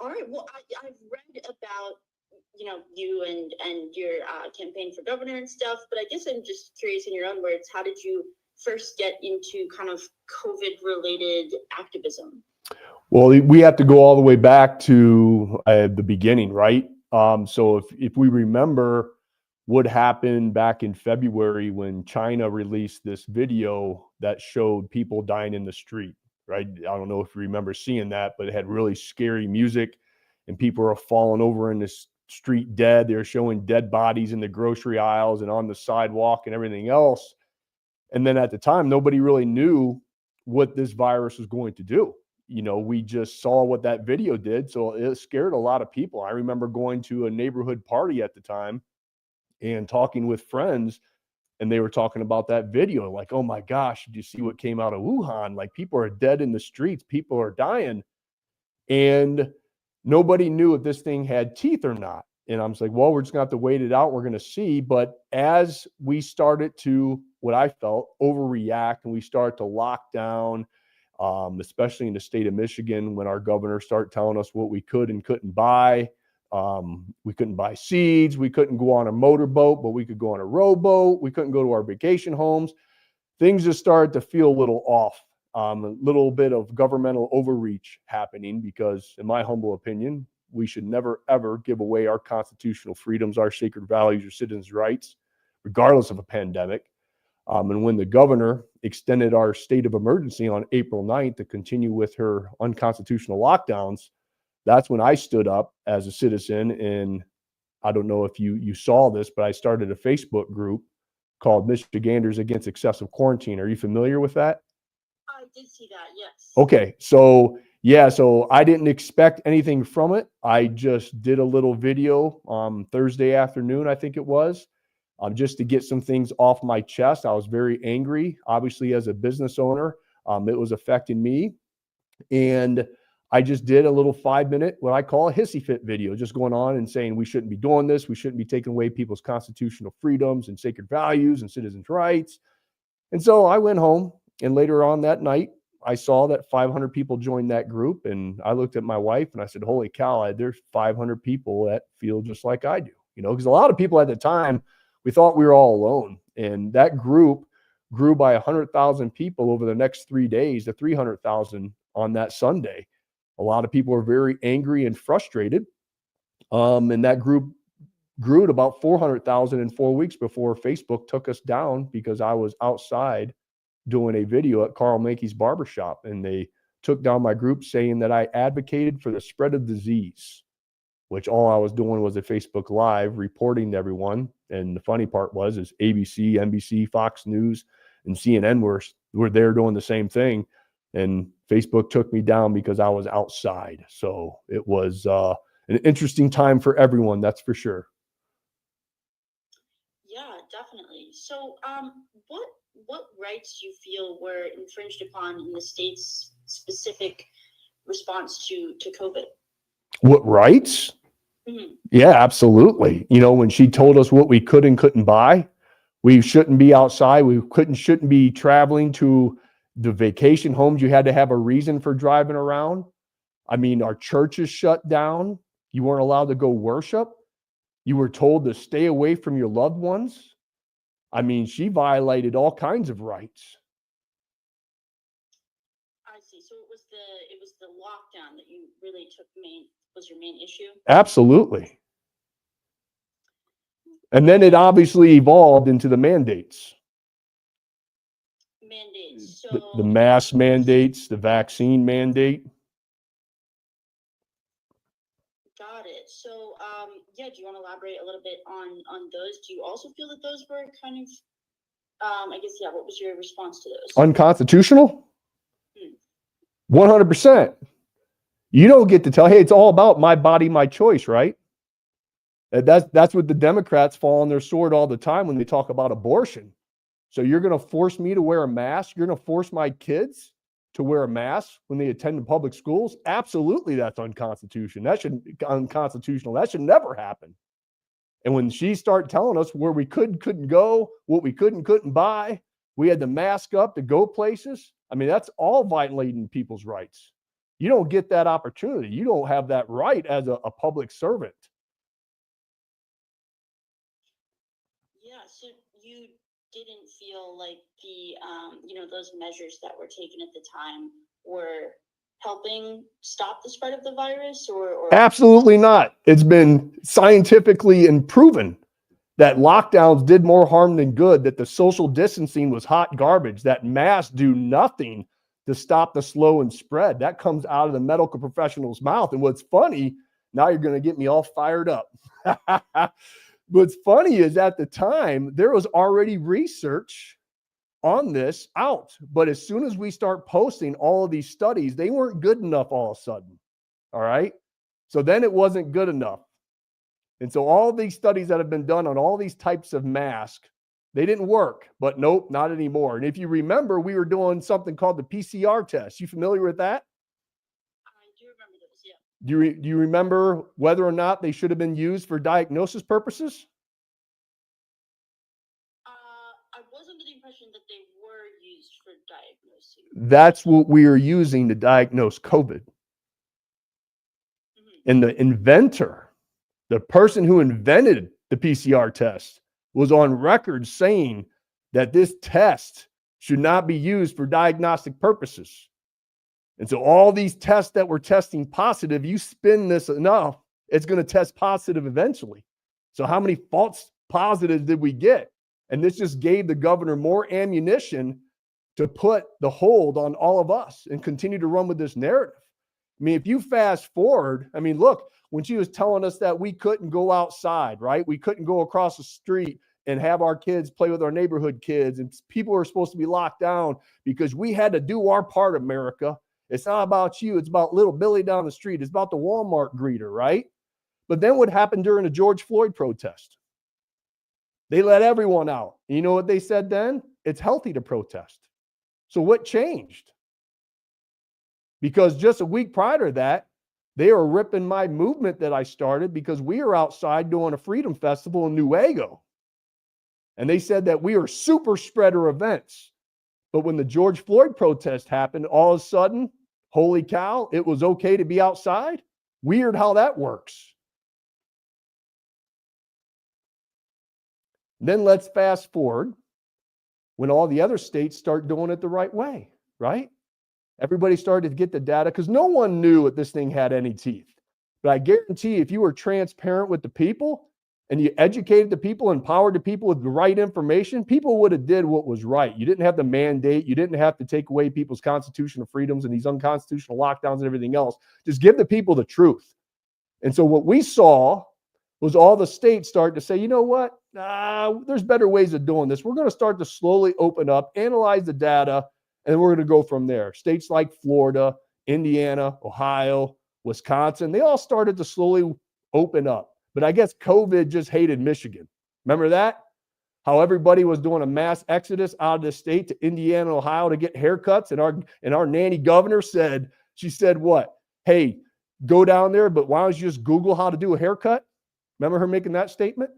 All right. Well, I've read about you and your campaign for governor and stuff, but I guess I'm just curious, in your own words, how did you first get into kind of COVID related activism? Well, we have to go all the way back to the beginning, right? So if we remember what happened back in February when China released this video that showed people dying in the street, right? I don't know if you remember seeing that, but it had really scary music and people are falling over in the street dead. They're showing dead bodies in the grocery aisles and on the sidewalk and everything else. And then at the time, nobody really knew what this virus was going to do. We just saw what that video did. So it scared a lot of people. I remember going to a neighborhood party at the time and talking with friends, and they were talking about that video. Like, oh my gosh, did you see what came out of Wuhan? Like, people are dead in the streets, people are dying. And nobody knew if this thing had teeth or not. And I'm like, well, we're just gonna have to wait it out. We're gonna see. But as we started to, what I felt, overreact, and we started to lock down, especially in the state of Michigan, when our governor started telling us what we could and couldn't buy. We couldn't buy seeds. We couldn't go on a motorboat, but we could go on a rowboat. We couldn't go to our vacation homes. Things just started to feel a little off. A little bit of governmental overreach happening because, in my humble opinion, we should never, ever give away our constitutional freedoms, our sacred values, or citizens' rights, regardless of a pandemic. And when the governor extended our state of emergency on April 9th to continue with her unconstitutional lockdowns, that's when I stood up as a citizen. And I don't know if you saw this, but I started a Facebook group called Michiganders Against Excessive Quarantine. Are you familiar with that? I did see that, yes. Okay, so I didn't expect anything from it. I just did a little video Thursday afternoon, I think it was, just to get some things off my chest. I was very angry, obviously, as a business owner. It was affecting me. And I just did a little 5-minute, what I call a hissy fit video, just going on and saying we shouldn't be doing this. We shouldn't be taking away people's constitutional freedoms and sacred values and citizens' rights. And so I went home, and later on that night, I saw that 500 people joined that group. And I looked at my wife and I said, holy cow, there's 500 people that feel just like I do, because a lot of people at the time, we thought we were all alone. And that group grew by 100,000 people over the next 3 days to 300,000 on that Sunday. A lot of people were very angry and frustrated. And that group grew to about 400,000 in 4 weeks before Facebook took us down because I was outside doing a video at Carl Mankey's barbershop. And they took down my group saying that I advocated for the spread of disease, which all I was doing was a Facebook Live reporting to everyone. And the funny part is ABC, NBC, Fox News, and CNN were there doing the same thing. And Facebook took me down because I was outside. So it was an interesting time for everyone, that's for sure. Yeah, definitely. So what rights do you feel were infringed upon in the state's specific response to COVID? What rights? Mm-hmm. Yeah, absolutely. When she told us what we could and couldn't buy, we shouldn't be outside. We shouldn't be traveling to the vacation homes. You had to have a reason for driving around. I mean, our churches shut down. You weren't allowed to go worship. You were told to stay away from your loved ones. I mean, she violated all kinds of rights. I see. So it was the lockdown that you really was your main issue? Absolutely. And then it obviously evolved into the mandates. Mandates. So the mask mandates, the vaccine mandate. Got it. So, do you want to elaborate a little bit on those? Do you also feel that those were kind of, what was your response to those? Unconstitutional? 100%. You don't get to tell, hey, it's all about my body, my choice, right? That's what the Democrats fall on their sword all the time when they talk about abortion. So you're going to force me to wear a mask? You're going to force my kids to wear a mask when they attend the public schools? Absolutely, that's unconstitutional. That should never happen. And when she started telling us where we couldn't go, what we couldn't buy, we had to mask up to go places. I mean, that's all violating people's rights. You don't get that opportunity. You don't have that right as a public servant. Yeah, so you didn't feel like those measures that were taken at the time were helping stop the spread of the virus, or Absolutely not. It's been scientifically proven that lockdowns did more harm than good, that the social distancing was hot garbage, that masks do nothing to stop the slow and spread. That comes out of the medical professional's mouth. And what's funny, now you're going to get me all fired up. What's funny is at the time, there was already research on this out. But as soon as we start posting all of these studies, they weren't good enough all of a sudden. All right. So then it wasn't good enough. And so all these studies that have been done on all these types of masks, they didn't work. But nope, not anymore. And if you remember, we were doing something called the PCR test. You familiar with that? I do remember those, yeah. Do you remember whether or not they should have been used for diagnosis purposes? I was under the impression that they were used for diagnosing. That's what we are using to diagnose COVID. And the inventor, the person who invented the PCR test, was on record saying that this test should not be used for diagnostic purposes. And so all these tests that were testing positive, you spin this enough, it's going to test positive eventually. So how many false positives did we get? And this just gave the governor more ammunition to put the hold on all of us and continue to run with this narrative. I mean, if you fast forward, I mean, look, when she was telling us that we couldn't go outside, right? We couldn't go across the street and have our kids play with our neighborhood kids, and people were supposed to be locked down because we had to do our part, America. It's not about you. It's about little Billy down the street. It's about the Walmart greeter, right? But then what happened during the George Floyd protest? They let everyone out. You know what they said then? It's healthy to protest. So what changed? Because just a week prior to that, they were ripping my movement that I started because we were outside doing a freedom festival in Newaygo. And they said that we were super spreader events. But when the George Floyd protest happened, all of a sudden, holy cow, it was okay to be outside? Weird how that works. Then let's fast forward when all the other states start doing it the right way, right? Everybody started to get the data because no one knew that this thing had any teeth. But I guarantee if you were transparent with the people and you educated the people, empowered the people with the right information, people would have did what was right. You didn't have to mandate. You didn't have to take away people's constitutional freedoms and these unconstitutional lockdowns and everything else. Just give the people the truth. And so what we saw was all the states start to say, you know what? There's better ways of doing this. We're going to start to slowly open up, analyze the data, and we're going to go from there. States like Florida, Indiana, Ohio, Wisconsin, they all started to slowly open up. But I guess COVID just hated Michigan. Remember that? How everybody was doing a mass exodus out of the state to Indiana and Ohio to get haircuts. And our nanny governor said, she said what? Hey, go down there, but why don't you just Google how to do a haircut? Remember her making that statement?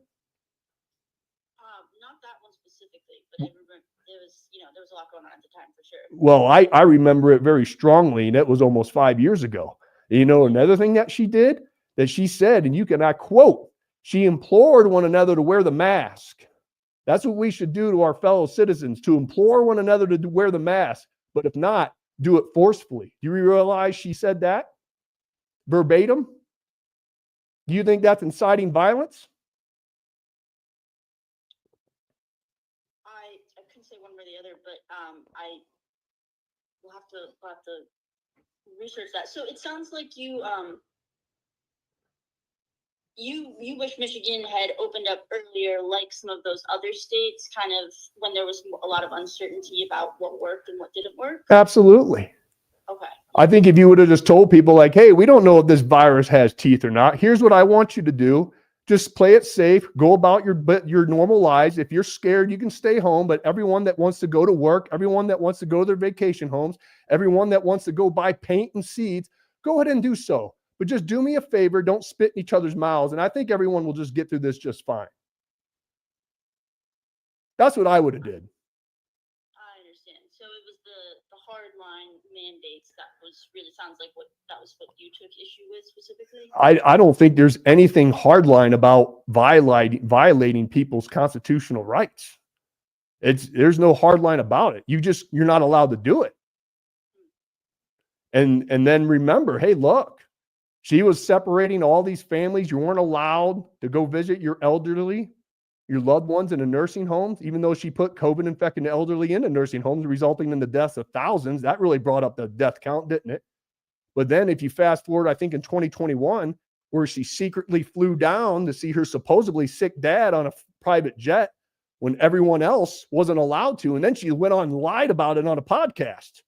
Not that one specifically, but I remember there was a lot going on at the time for sure. Well, I remember it very strongly, and it was almost 5 years ago. You know, another thing that she did, that she said, and you can, I quote, she implored one another to wear the mask. That's what we should do to our fellow citizens, to implore one another to wear the mask. But if not, do it forcefully. Do you realize she said that verbatim? Do you think that's inciting violence? I couldn't say one or the other, but I will have to research that. So it sounds like you wish Michigan had opened up earlier, like some of those other states, kind of when there was a lot of uncertainty about what worked and what didn't work. Absolutely. Okay. I think if you would have just told people like, hey, we don't know if this virus has teeth or not. Here's what I want you to do. Just play it safe. Go about your normal lives. If you're scared, you can stay home. But everyone that wants to go to work, everyone that wants to go to their vacation homes, everyone that wants to go buy paint and seeds, go ahead and do so. But just do me a favor. Don't spit in each other's mouths. And I think everyone will just get through this just fine. That's what I would have did. I understand. So it was the hard line mandates, that was really sounds like that was what you took issue with specifically. I don't think there's anything hardline about violating people's constitutional rights. There's no hard line about it. You're not allowed to do it. And then remember, hey, look, she was separating all these families. You weren't allowed to go visit your elderly, your loved ones in the nursing homes, even though she put COVID infected elderly into nursing homes, resulting in the deaths of thousands. That really brought up the death count, didn't it? But then if you fast forward, I think in 2021, where she secretly flew down to see her supposedly sick dad on a private jet when everyone else wasn't allowed to. And then she went on and lied about it on a podcast.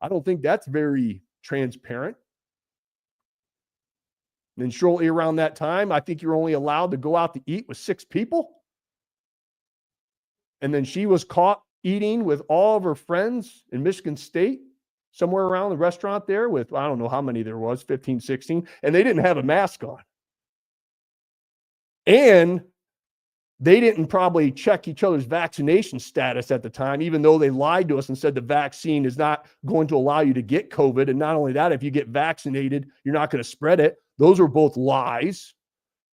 I don't think that's very transparent. And then shortly around that time, I think you're only allowed to go out to eat with 6 people. And then she was caught eating with all of her friends in Michigan State, somewhere around the restaurant there with, I don't know how many there was, 15, 16, and they didn't have a mask on. And they didn't probably check each other's vaccination status at the time, even though they lied to us and said the vaccine is not going to allow you to get COVID. And not only that, if you get vaccinated, you're not going to spread it. Those were both lies.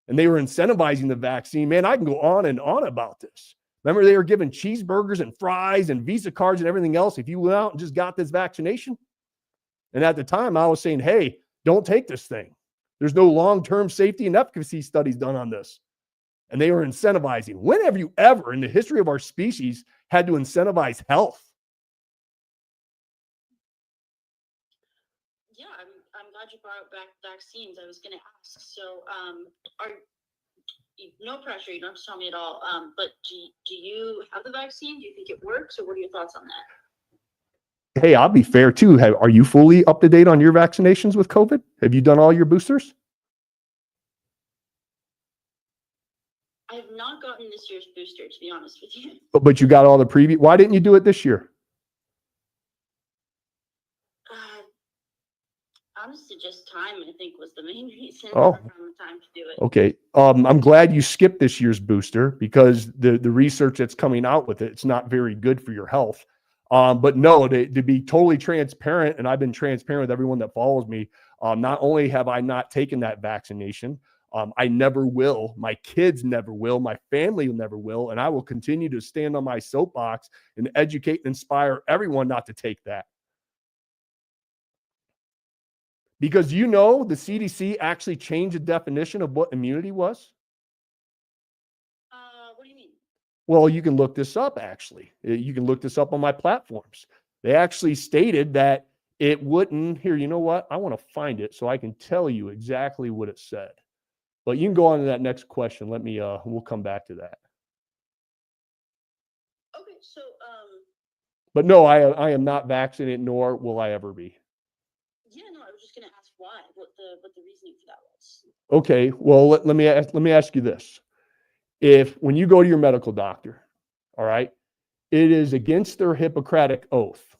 And they were incentivizing the vaccine. Man, I can go on and on about this. Remember, they were giving cheeseburgers and fries and Visa cards and everything else if you went out and just got this vaccination. And at the time, I was saying, hey, don't take this thing. There's no long-term safety and efficacy studies done on this. And they were incentivizing. When have you ever in the history of our species had to incentivize health? Yeah, I'm glad you brought back vaccines. I was going to ask. So, no pressure. You don't have to tell me at all. But do you have the vaccine? Do you think it works, or what are your thoughts on that? Hey, I'll be fair too. Are you fully up to date on your vaccinations with COVID? Have you done all your boosters? I have not gotten this year's booster, to be honest with you. But you got all the previous. Why didn't you do it this year? Honestly, just time, I think, was the main reason. Oh. Never found the time to do it. Okay. I'm glad you skipped this year's booster because the research that's coming out with it's not very good for your health. But no, to be totally transparent, and I've been transparent with everyone that follows me, not only have I not taken that vaccination, I never will. My kids never will. My family never will. And I will continue to stand on my soapbox and educate and inspire everyone not to take that. Because the CDC actually changed the definition of what immunity was. What do you mean? Well, you can look this up, actually. You can look this up on my platforms. They actually stated that it wouldn't. Here, you know what? I want to find it so I can tell you exactly what it said. But you can go on to that next question. We'll come back to that. Okay, so But no, I am not vaccinated, nor will I ever be. Yeah, no, I was just gonna ask why, what the reasoning for that was. Okay, well let me ask you this: when you go to your medical doctor, all right, it is against their Hippocratic oath,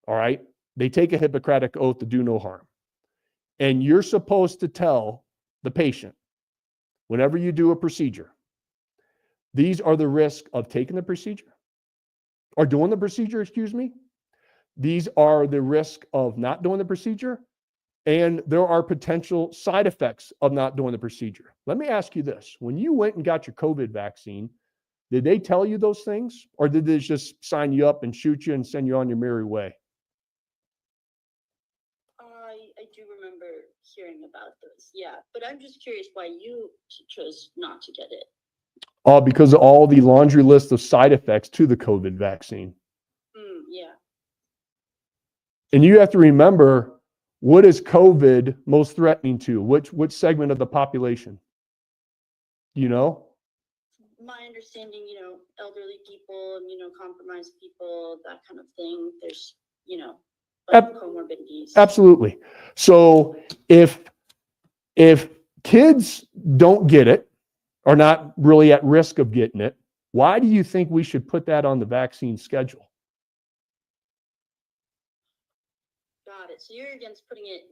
all right. They take a Hippocratic oath to do no harm, and you're supposed to tell the patient, whenever you do a procedure, these are the risks of taking the procedure or doing the procedure, excuse me. These are the risk of not doing the procedure, and there are potential side effects of not doing the procedure. Let me ask you this. When you went and got your COVID vaccine, did they tell you those things, or did they just sign you up and shoot you and send you on your merry way? I do remember hearing about those, yeah. But I'm just curious why you chose not to get it. Because of all the laundry list of side effects to the COVID vaccine. Yeah. And you have to remember, what is COVID most threatening to? Which segment of the population? You know? My understanding, elderly people and, compromised people, that kind of thing. There's, comorbidities. Absolutely. So if kids don't get it, are not really at risk of getting it, why do you think we should put that on the vaccine schedule? Got it. So you're against putting it,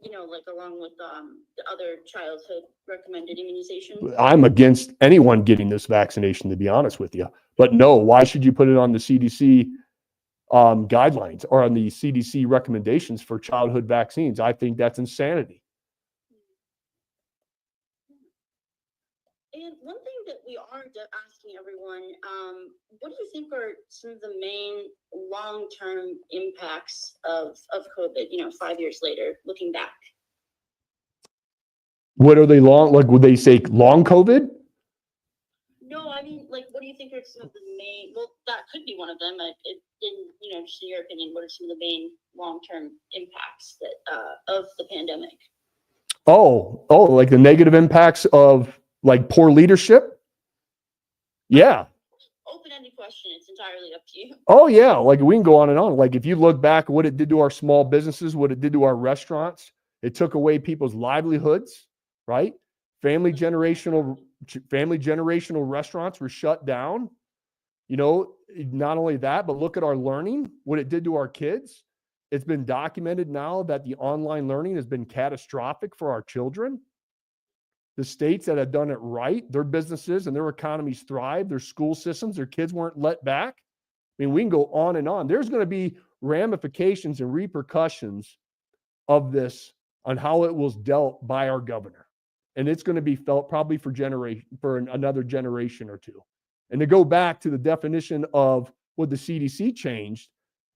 along with the other childhood recommended immunization? I'm against anyone getting this vaccination, to be honest with you. But no, why should you put it on the CDC guidelines or on the CDC recommendations for childhood vaccines. I think that's insanity. And one thing that we are asking everyone, what do you think are some of the main long-term impacts of COVID, 5 years later, looking back? What are they long? Like, would they say long COVID? No, I mean, like, what do you think are some of the main, well, that could be one of them, just in your opinion, what are some of the main long-term impacts of the pandemic? Oh, like the negative impacts of like poor leadership? Yeah. Open-ended question. It's entirely up to you. Oh, yeah. Like we can go on and on. Like if you look back at what it did to our small businesses, what it did to our restaurants, it took away people's livelihoods, right? Family generational restaurants were shut down. Not only that, but look at our learning, what it did to our kids. It's been documented now that the online learning has been catastrophic for our children. The states that have done it right, their businesses and their economies thrive, their school systems, their kids weren't let back. I mean, we can go on and on. There's going to be ramifications and repercussions of this on how it was dealt by our governor. And it's going to be felt probably for another generation or two. And to go back to the definition of what the CDC changed,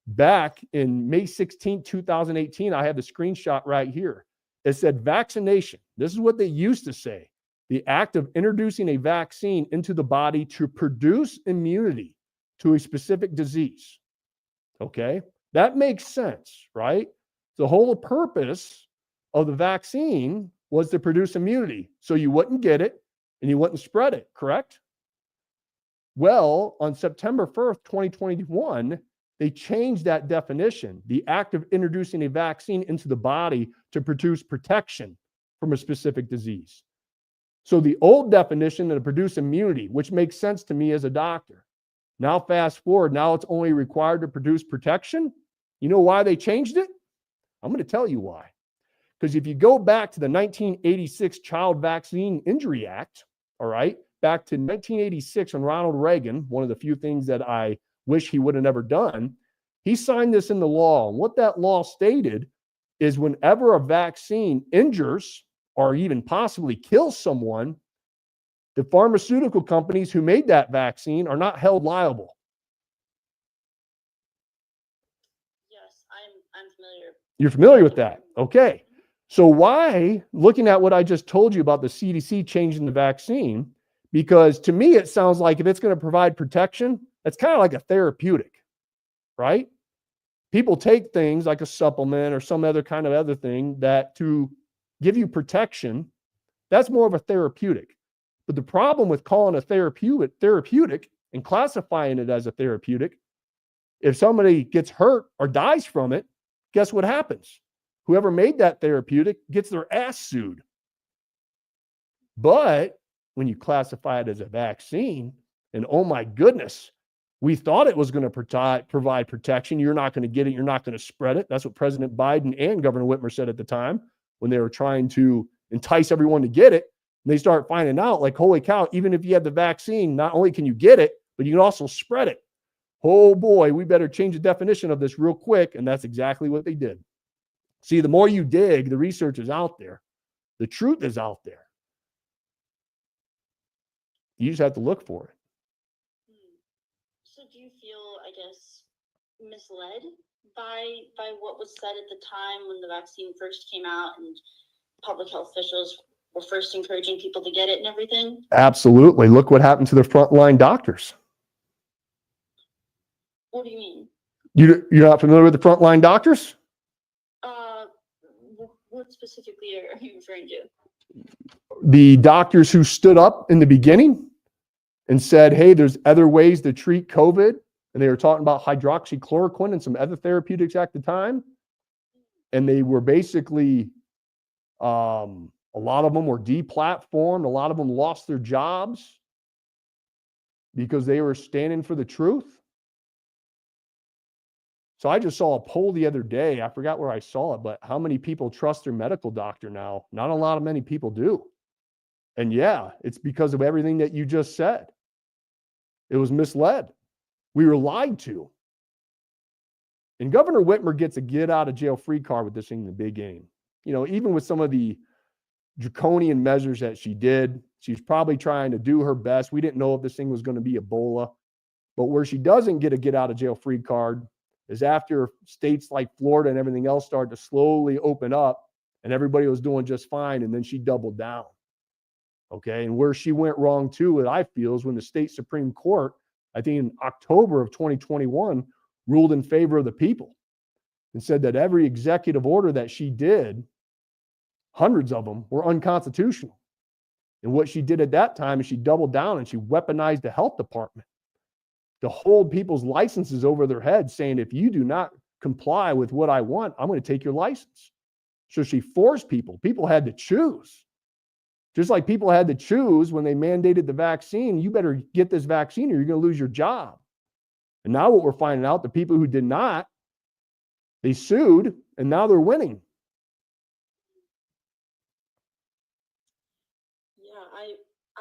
back in May 16, 2018, I have the screenshot right here. It said vaccination. This is what they used to say. The act of introducing a vaccine into the body to produce immunity to a specific disease. Okay? That makes sense, right? The whole purpose of the vaccine was to produce immunity so you wouldn't get it and you wouldn't spread it, correct? Well, on September 1st, 2021, they changed that definition, the act of introducing a vaccine into the body to produce protection from a specific disease. So the old definition to produce immunity, which makes sense to me as a doctor. Now fast forward, now it's only required to produce protection. You know why they changed it? I'm going to tell you why. Because if you go back to the 1986 Child Vaccine Injury Act, all right, back to 1986 when Ronald Reagan, one of the few things that I wish he would have never done, he signed this into law. And what that law stated is whenever a vaccine injures or even possibly kills someone, the pharmaceutical companies who made that vaccine are not held liable. Yes, I'm familiar. You're familiar with that? Okay. So why, looking at what I just told you about the CDC changing the vaccine, because to me, it sounds like if it's going to provide protection, it's kind of like a therapeutic, right? People take things like a supplement or some other kind of other thing that to give you protection, that's more of a therapeutic. But the problem with calling a therapeutic and classifying it as a therapeutic, if somebody gets hurt or dies from it, guess what happens? Whoever made that therapeutic gets their ass sued. But when you classify it as a vaccine, and oh my goodness, we thought it was going to provide protection. You're not going to get it. You're not going to spread it. That's what President Biden and Governor Whitmer said at the time when they were trying to entice everyone to get it. And they start finding out, like, holy cow, even if you have the vaccine, not only can you get it, but you can also spread it. Oh boy, we better change the definition of this real quick. And that's exactly what they did. See, the more you dig, the research is out there. The truth is out there. You just have to look for it. So do you feel, I guess, misled by what was said at the time when the vaccine first came out and public health officials were first encouraging people to get it and everything? Absolutely. Look what happened to the frontline doctors. What do you mean? You're not familiar with the frontline doctors? What specifically are you referring to? The doctors who stood up in the beginning and said, hey, there's other ways to treat COVID. And they were talking about hydroxychloroquine and some other therapeutics at the time. And they were basically, a lot of them were deplatformed. A lot of them lost their jobs because they were standing for the truth. So I just saw a poll the other day. I forgot where I saw it, but how many people trust their medical doctor now? Not a lot of many people do. And yeah, it's because of everything that you just said. It was misled. We were lied to. And Governor Whitmer gets a get out of jail free card with this thing in the big game. You know, even with some of the draconian measures that she did, she's probably trying to do her best. We didn't know if this thing was going to be Ebola. But where she doesn't get a get out of jail free card is after states like Florida and everything else started to slowly open up and everybody was doing just fine. And then she doubled down. Okay. And where she went wrong too, what I feel, is when the state Supreme Court, I think in October of 2021, ruled in favor of the people and said that every executive order that she did, hundreds of them, were unconstitutional. And what she did at that time is she doubled down and she weaponized the health department to hold people's licenses over their heads, saying, if you do not comply with what I want, I'm going to take your license. So she forced people. People had to choose. Just like people had to choose when they mandated the vaccine, you better get this vaccine or you're going to lose your job. And now what we're finding out, the people who did not, they sued and now they're winning. Yeah,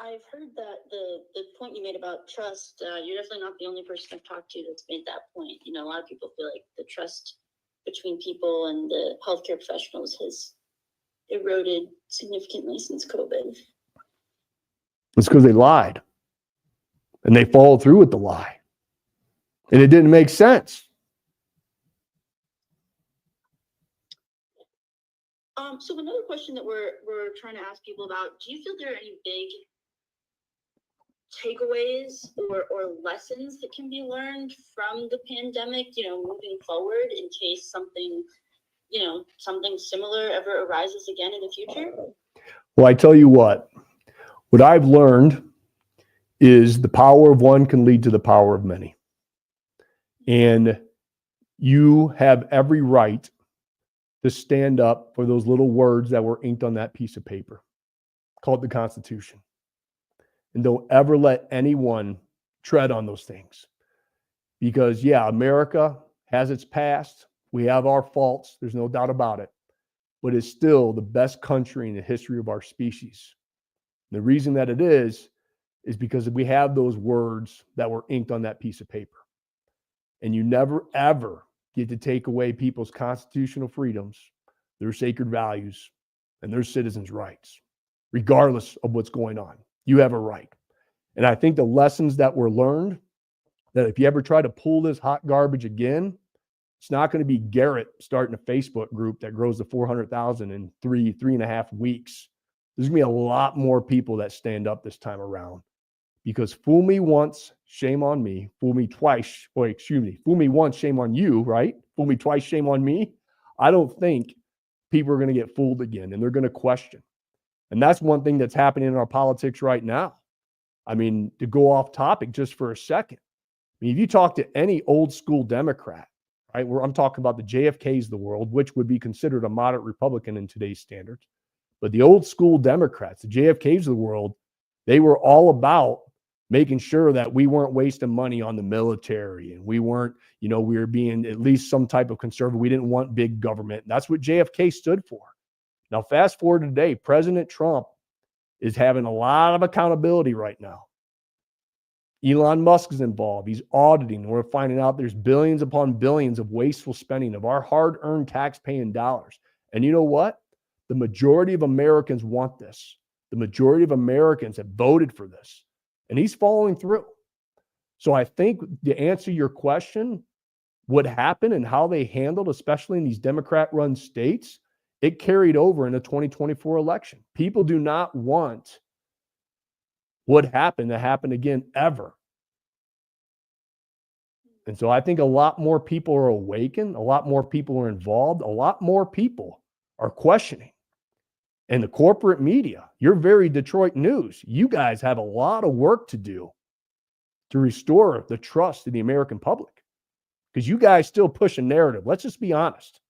I've heard that the point you made about trust, you're definitely not the only person I've talked to that's made that point. You know, a lot of people feel like the trust between people and the healthcare professionals has eroded significantly since COVID. It's because they lied and they followed through with the lie. And it didn't make sense. So another question that we're trying to ask people about, do you feel there are any big takeaways or lessons that can be learned from the pandemic, you know, moving forward in case something similar ever arises again in the future? Well, I tell you what I've learned is the power of one can lead to the power of many. And you have every right to stand up for those little words that were inked on that piece of paper called the Constitution. And don't ever let anyone tread on those things. Because, yeah, America has its past. We have our faults. There's no doubt about it. But it's still the best country in the history of our species. And the reason that it is because we have those words that were inked on that piece of paper. And you never, ever get to take away people's constitutional freedoms, their sacred values, and their citizens' rights, regardless of what's going on. You have a right. And I think the lessons that were learned, that if you ever try to pull this hot garbage again, it's not going to be Garrett starting a Facebook group that grows to 400,000 in three and a half weeks. There's going to be a lot more people that stand up this time around. Because fool me once, shame on me. Fool me twice, fool me once, shame on you, right? Fool me twice, shame on me. I don't think people are going to get fooled again, and they're going to question. And that's one thing that's happening in our politics right now. I mean, to go off topic just for a second. I mean, if you talk to any old school Democrat, right, where I'm talking about the JFKs of the world, which would be considered a moderate Republican in today's standards, but the old school Democrats, the JFKs of the world, they were all about making sure that we weren't wasting money on the military and we weren't, we were being at least some type of conservative. We didn't want big government. And that's what JFK stood for. Now, fast forward to today, President Trump is having a lot of accountability right now. Elon Musk is involved. He's auditing. We're finding out there's billions upon billions of wasteful spending of our hard-earned tax-paying dollars. And you know what? The majority of Americans want this. The majority of Americans have voted for this. And he's following through. So I think to answer your question, what happened and how they handled, especially in these Democrat-run states, it carried over in the 2024 election. People do not want what happened to happen again ever. And so I think a lot more people are awakened, a lot more people are involved, a lot more people are questioning. And the corporate media, your very Detroit News, you guys have a lot of work to do to restore the trust in the American public. Because you guys still push a narrative. Let's just be honest.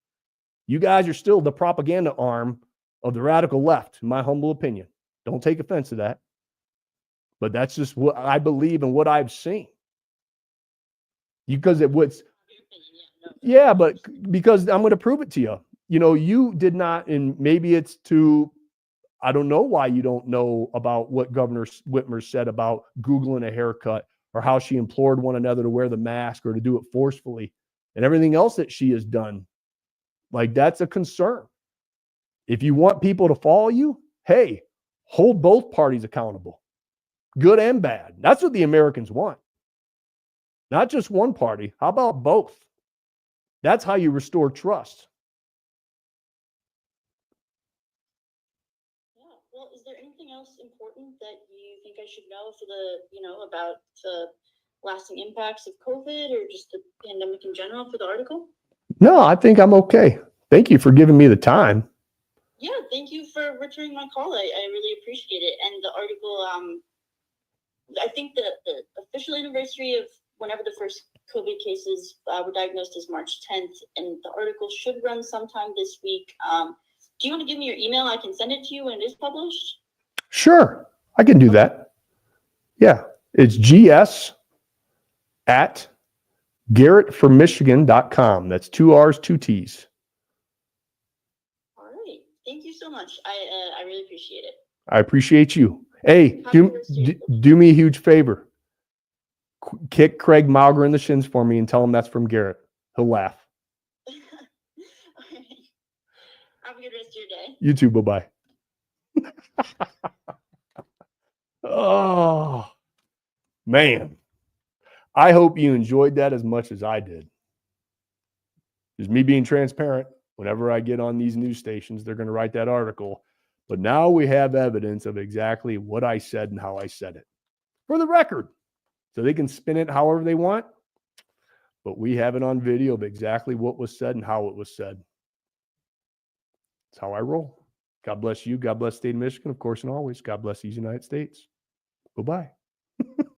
You guys are still the propaganda arm of the radical left, in my humble opinion. Don't take offense to that. But that's just what I believe and what I've seen. Because it was, yeah, but because I'm going to prove it to you. You did not, and maybe it's I don't know why you don't know about what Governor Whitmer said about Googling a haircut or how she implored one another to wear the mask or to do it forcefully and everything else that she has done. Like, that's a concern. If you want people to follow you, hey, hold both parties accountable, good and bad. That's what the Americans want. Not just one party. How about both? That's how you restore trust. Yeah. Well, is there anything else important that you think I should know for the, about the lasting impacts of COVID or just the pandemic in general for the article? No, I think I'm okay. Thank you for giving me the time. Yeah, thank you for returning my call. I really appreciate it. And the article, I think the official anniversary of whenever the first COVID cases were diagnosed is March 10th, and the article should run sometime this week. Do you want to give me your email? I can send it to you when it is published. Sure, I can do that. Yeah, it's gs at GarrettForMichigan.com. That's 2 R's, 2 T's. All right. Thank you so much. I really appreciate it. I appreciate you. Hey, Have a good rest of your do me a huge favor. Kick Craig Mauger in the shins for me and tell him that's from Garrett. He'll laugh. All right. Have a good rest of your day. You too. Bye-bye. Oh, man. I hope you enjoyed that as much as I did. Just me being transparent. Whenever I get on these news stations, they're going to write that article. But now we have evidence of exactly what I said and how I said it. For the record. So they can spin it however they want. But we have it on video of exactly what was said and how it was said. That's how I roll. God bless you. God bless the state of Michigan, of course, and always. God bless these United States. Bye-bye.